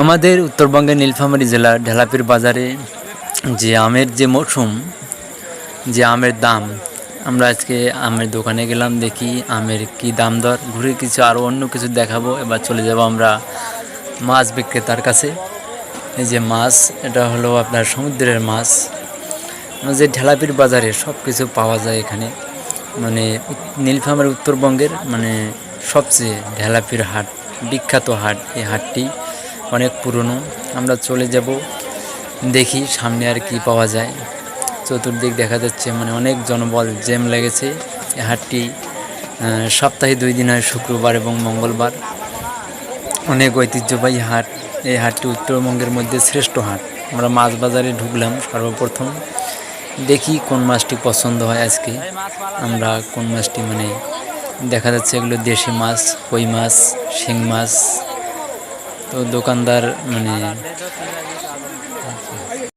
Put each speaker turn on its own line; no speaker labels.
আমাদের উত্তরবঙ্গের নীলফামারী জেলার ঢেলাপীর বাজারে যে আমের যে মৌসুম, যে আমের দাম, আমরা আজকে আমের দোকানে গেলাম, দেখি আমের কি দাম দর, ঘুরে কিছু আরও অন্য কিছু দেখাবো। এবার চলে যাব আমরা মাছ বিক্রেতার কাছে। এই যে মাছ, এটা হলো আপনার সমুদ্রের মাছ। যে ঢেলাপীর বাজারে সব কিছু পাওয়া যায় এখানে, মানে নীলফামারী উত্তরবঙ্গের মানে সবচেয়ে ঢেলাপীর হাট, বিখ্যাত হাট। এই হাটটি অনেক পুরনো। আমরা চলে যাব, দেখি সামনে আর কি পাওয়া যায়। চতুর্দিক দেখা যাচ্ছে মানে অনেক জনবল, জ্যাম লেগেছে। এই হাটটি সপ্তাহে 2 দিন হয়, শুক্রবার এবং মঙ্গলবার। অনেক ঐতিহ্যবাহী হাট। এই হাটটি উত্তরবঙ্গের মধ্যে শ্রেষ্ঠ হাট। আমরা মাছ বাজারে ঢুকলাম সর্বপ্রথম, দেখি কোন মাছটি পছন্দ হয়। আজকে আমরা কোন মাছটি মানে দেখা যাচ্ছে এগুলো দেশি মাছ, কই মাছ, শিং মাছ। তো দোকানদার মানে